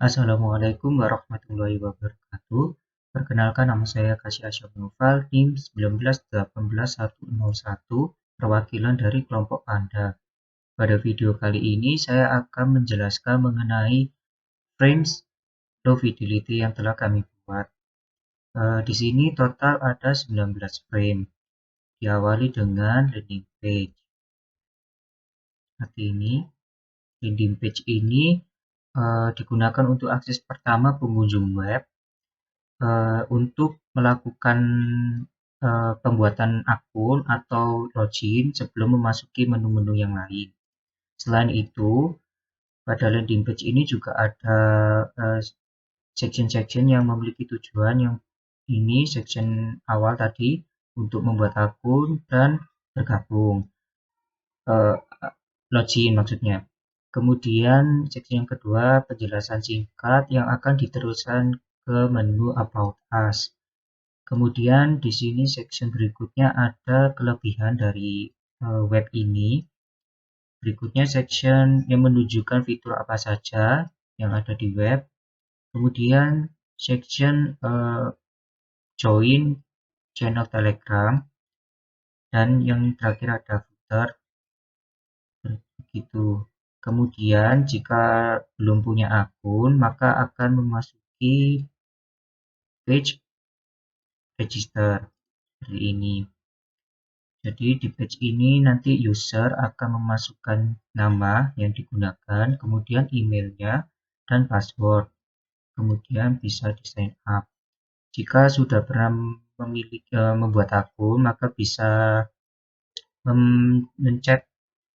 Assalamualaikum warahmatullahi wabarakatuh. Perkenalkan, nama saya Kasih Asyam Noval, NIM 19181, perwakilan dari kelompok Anda. Pada video kali ini saya akan menjelaskan mengenai frames low fidelity yang telah kami buat. Di sini total ada 19 frame, diawali dengan landing page. Seperti ini. Landing page ini digunakan untuk akses pertama pengunjung web, untuk melakukan pembuatan akun atau login sebelum memasuki menu-menu yang lain. Selain itu, pada landing page ini juga ada section-section yang memiliki tujuan. Yang ini section awal tadi untuk membuat akun dan bergabung, login maksudnya. Kemudian section yang kedua, penjelasan singkat yang akan diteruskan ke menu About Us. Kemudian di sini section berikutnya ada kelebihan dari web ini. Berikutnya section yang menunjukkan fitur apa saja yang ada di web. Kemudian section join channel Telegram, dan yang terakhir ada footer. Begitu. Kemudian jika belum punya akun, maka akan memasuki page register seperti ini. Jadi di page ini nanti user akan memasukkan nama yang digunakan, kemudian emailnya dan password. Kemudian bisa di sign up. Jika sudah pernah membuat akun, maka bisa mencet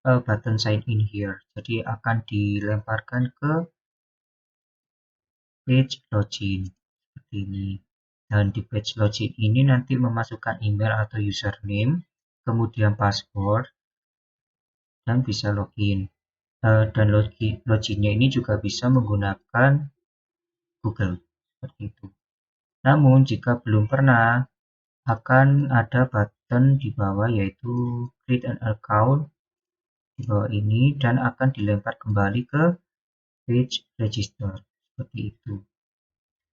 button sign in here. Jadi akan dilemparkan ke page login seperti ini. Dan di page login ini nanti memasukkan email atau username, kemudian password, dan bisa login. Dan loginnya ini juga bisa menggunakan Google seperti itu. Namun jika belum pernah, akan ada button di bawah yaitu create an account di bawah ini, dan akan dilempar kembali ke page register seperti itu.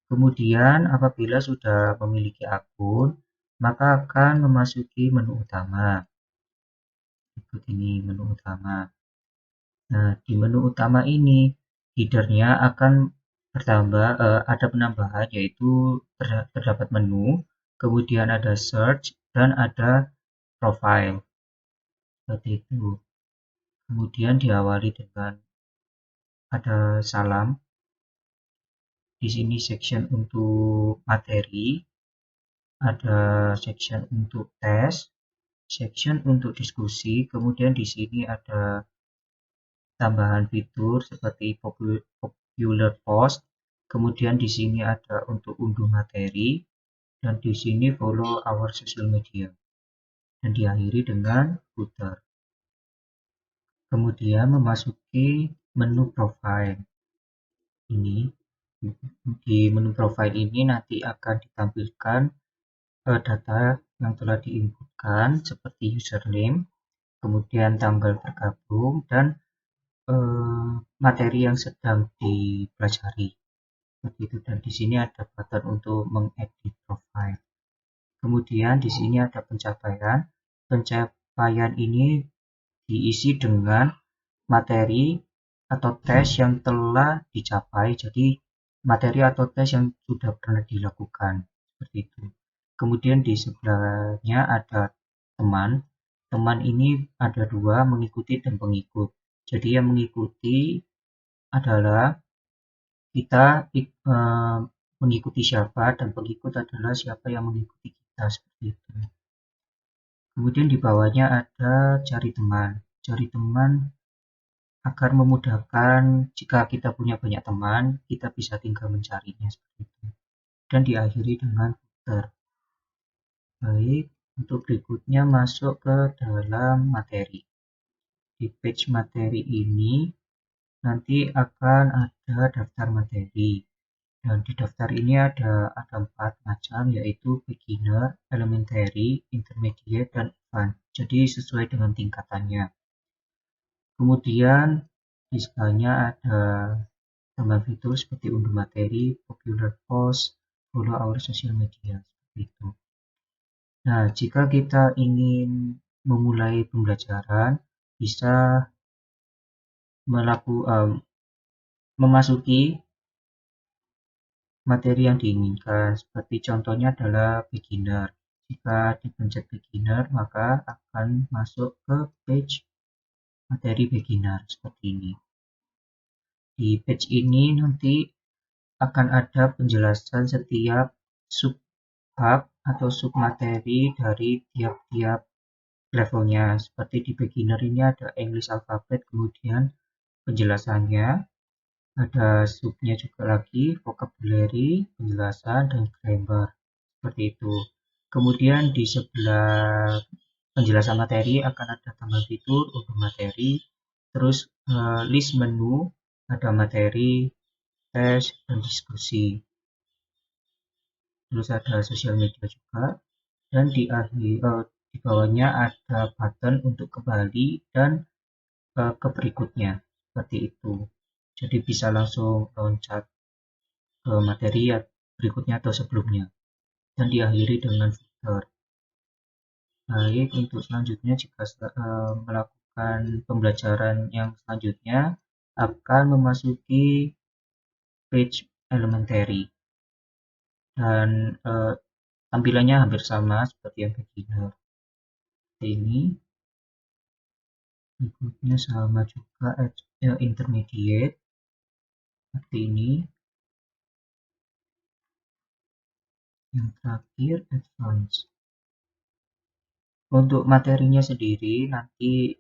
Kemudian apabila sudah memiliki akun, maka akan memasuki menu utama. Berikut ini menu utama. Nah, di menu utama ini headernya akan bertambah, ada penambahan yaitu terdapat menu, kemudian ada search, dan ada profile seperti itu. Kemudian diawali dengan ada salam. Di sini section untuk materi, ada section untuk tes, section untuk diskusi, kemudian di sini ada tambahan fitur seperti popular post, kemudian di sini ada untuk unduh materi, dan di sini follow our social media, dan diakhiri dengan footer. Kemudian memasuki menu profile ini. Di menu profile ini nanti akan ditampilkan data yang telah diinputkan seperti username, kemudian tanggal bergabung, dan materi yang sedang dipelajari seperti itu. Dan di sini ada button untuk mengedit profile. Kemudian di sini ada pencapaian. Pencapaian ini diisi dengan materi atau tes yang telah dicapai, jadi materi atau tes yang sudah pernah dilakukan seperti itu. Kemudian di sebelahnya ada teman. Teman ini ada dua, mengikuti dan pengikut. Jadi yang mengikuti adalah kita mengikuti siapa, dan pengikut adalah siapa yang mengikuti kita seperti itu. Kemudian di bawahnya ada cari teman. Cari teman agar memudahkan jika kita punya banyak teman, kita bisa tinggal mencarinya seperti itu. Dan diakhiri dengan footer. Baik, untuk berikutnya masuk ke dalam materi. Di page materi ini nanti akan ada daftar materi. Dan di daftar ini ada 4 macam, yaitu beginner, elementary, intermediate, dan advanced. Jadi sesuai dengan tingkatannya. Kemudian di sebelahnya ada tambahan fitur seperti unduh materi, popular post, follow our social media, seperti itu. Nah, jika kita ingin memulai pembelajaran, bisa memasuki materi yang diinginkan. Seperti contohnya adalah beginner. Jika dipencet beginner, maka akan masuk ke page materi beginner seperti ini. Di page ini nanti akan ada penjelasan setiap sub-hub atau submateri dari tiap-tiap levelnya. Seperti di beginner ini ada English alphabet, kemudian penjelasannya, ada subnya juga lagi, vocabulary, penjelasan, dan grammar. Seperti itu. Kemudian di sebelah penjelasan materi akan ada tambah fitur untuk materi, terus list menu, ada materi, tes, dan diskusi. Terus ada sosial media juga, dan di bawahnya ada button untuk kembali dan ke berikutnya, seperti itu. Jadi bisa langsung loncat ke materi berikutnya atau sebelumnya, dan diakhiri dengan filter. Baik, untuk selanjutnya jika melakukan pembelajaran yang selanjutnya akan memasuki page elementary, dan tampilannya hampir sama seperti yang beginner. Ini berikutnya sama juga intermediate seperti ini, yang terakhir advanced. Untuk materinya sendiri nanti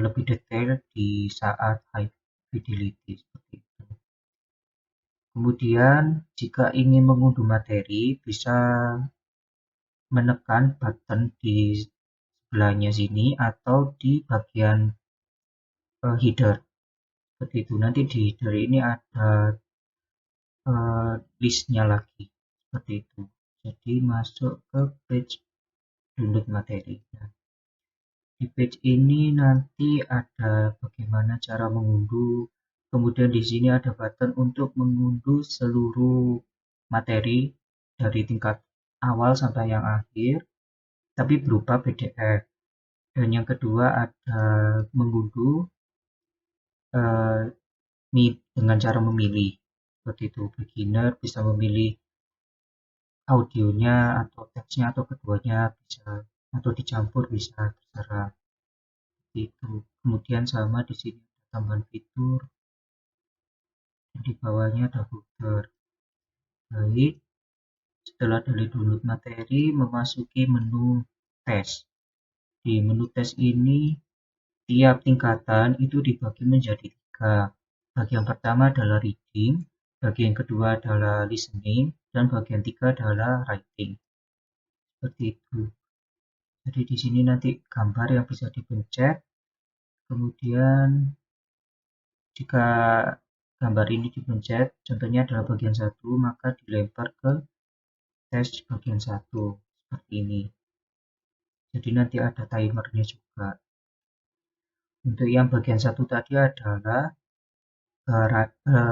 lebih detail di saat high fidelity seperti itu. Kemudian jika ingin mengunduh materi bisa menekan button di sebelahnya sini atau di bagian header seperti itu. Nanti di header ini ada listnya lagi seperti itu. Jadi masuk ke page download materi. Di page ini nanti ada bagaimana cara mengunduh. Kemudian di sini ada button untuk mengunduh seluruh materi dari tingkat awal sampai yang akhir, tapi berupa PDF. Dan yang kedua ada mengunduh dengan cara memilih. Seperti itu, beginner bisa memilih audionya atau teksnya atau keduanya bisa, atau dicampur bisa, terserah. Itu. Kemudian sama di sini ada tambahan fitur, dan di bawahnya ada folder. Baik, setelah dari download materi memasuki menu tes. Di menu tes ini tiap tingkatan itu dibagi menjadi 3. Bagian pertama adalah reading, bagian kedua adalah listening, dan bagian 3 adalah writing. Seperti itu. Jadi di sini nanti gambar yang bisa dipencet, kemudian jika gambar ini dipencet, contohnya adalah bagian 1, maka dilempar ke tes bagian 1, seperti ini. Jadi nanti ada timernya juga. Untuk yang bagian 1 tadi adalah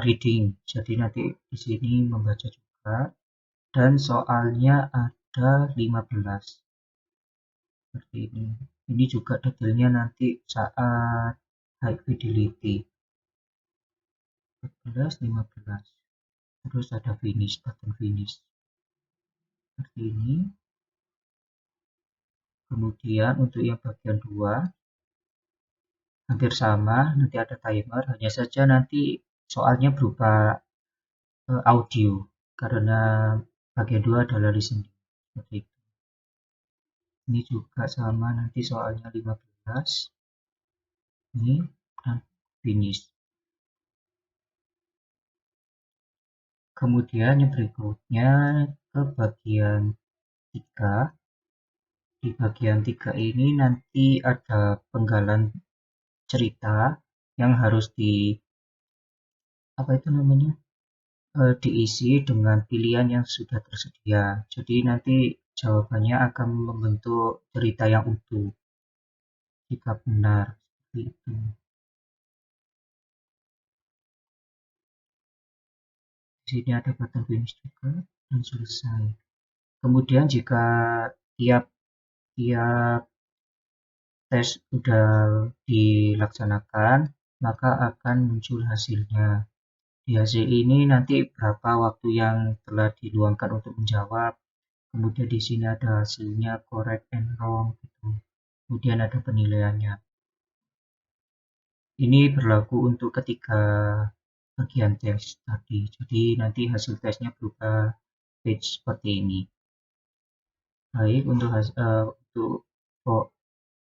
reading. Jadi nanti di sini membaca juga, dan soalnya ada 15. Seperti ini. Ini juga detailnya nanti saat high fidelity. 14, 15. Terus ada finish, button finish. Seperti ini. Kemudian untuk yang bagian 2 hampir sama, nanti ada timer, hanya saja nanti soalnya berupa audio karena bagian 2 adalah listening. Seperti itu. Ini juga sama, nanti soalnya 15. Ini dan finish. Kemudian yang berikutnya ke bagian 3. Di bagian 3 ini nanti ada penggalan cerita yang harus diisi dengan pilihan yang sudah tersedia. Jadi nanti jawabannya akan membentuk cerita yang utuh jika benar, seperti itu. Di sini ada button finish juga dan selesai. Kemudian jika tiap tiap tes sudah dilaksanakan, maka akan muncul hasilnya. Di hasil ini nanti berapa waktu yang telah diluangkan untuk menjawab. Kemudian di sini ada hasilnya correct and wrong gitu. Kemudian ada penilaiannya. Ini berlaku untuk ketiga bagian tes tadi. Jadi nanti hasil tesnya berupa page seperti ini. Baik, untuk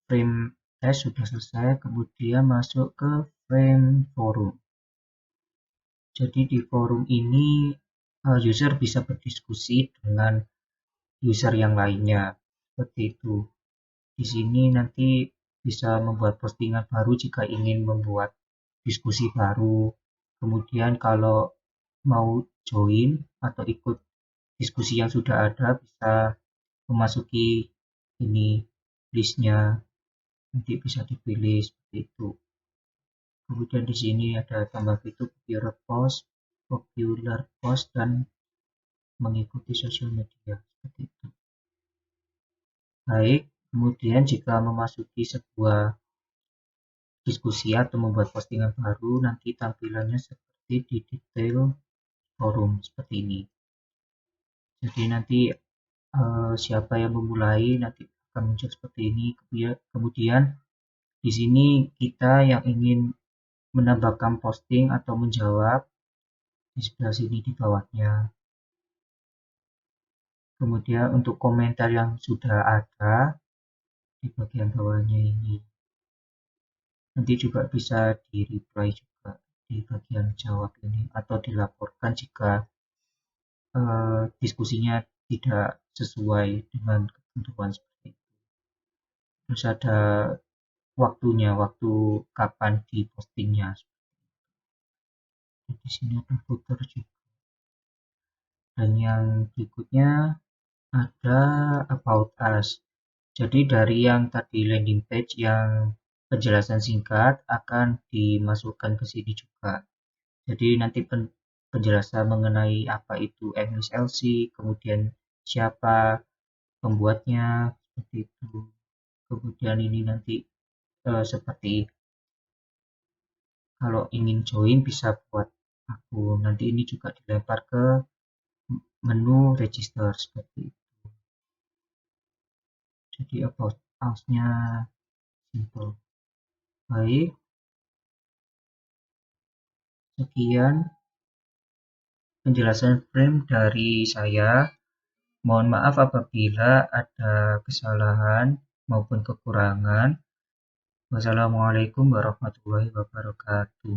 frame test sudah selesai, kemudian masuk ke frame forum. Jadi di forum ini user bisa berdiskusi dengan user yang lainnya. Seperti itu. Di sini nanti bisa membuat postingan baru jika ingin membuat diskusi baru. Kemudian kalau mau join atau ikut diskusi yang sudah ada, bisa memasuki ini listnya, nanti bisa dipilih seperti itu. Kemudian di sini ada tambah fitur popular post dan mengikuti sosial media seperti itu. Baik, kemudian jika memasuki sebuah diskusi atau membuat postingan baru, nanti tampilannya seperti di detail forum seperti ini. Jadi nanti siapa yang memulai nanti akan muncul seperti ini. Kemudian di sini kita yang ingin menambahkan posting atau menjawab di sebelah sini di bawahnya. Kemudian untuk komentar yang sudah ada di bagian bawahnya ini. Nanti juga bisa di reply juga di bagian jawab ini atau dilaporkan jika diskusinya tidak sesuai dengan ketentuan seperti itu. Terus ada waktunya, waktu kapan di postingnya. Di sini ada footer juga. Dan yang berikutnya ada about us. Jadi dari yang tadi landing page yang penjelasan singkat akan dimasukkan ke sini juga. Jadi nanti penjelasan mengenai apa itu MSLC, kemudian siapa pembuatnya, seperti itu. Kemudian ini nanti seperti kalau ingin join bisa buat akun. Nanti ini juga dilempar ke menu register seperti itu. Jadi about us-nya simple. Baik, sekian penjelasan frame dari saya. Mohon maaf apabila ada kesalahan maupun kekurangan. Wassalamualaikum warahmatullahi wabarakatuh.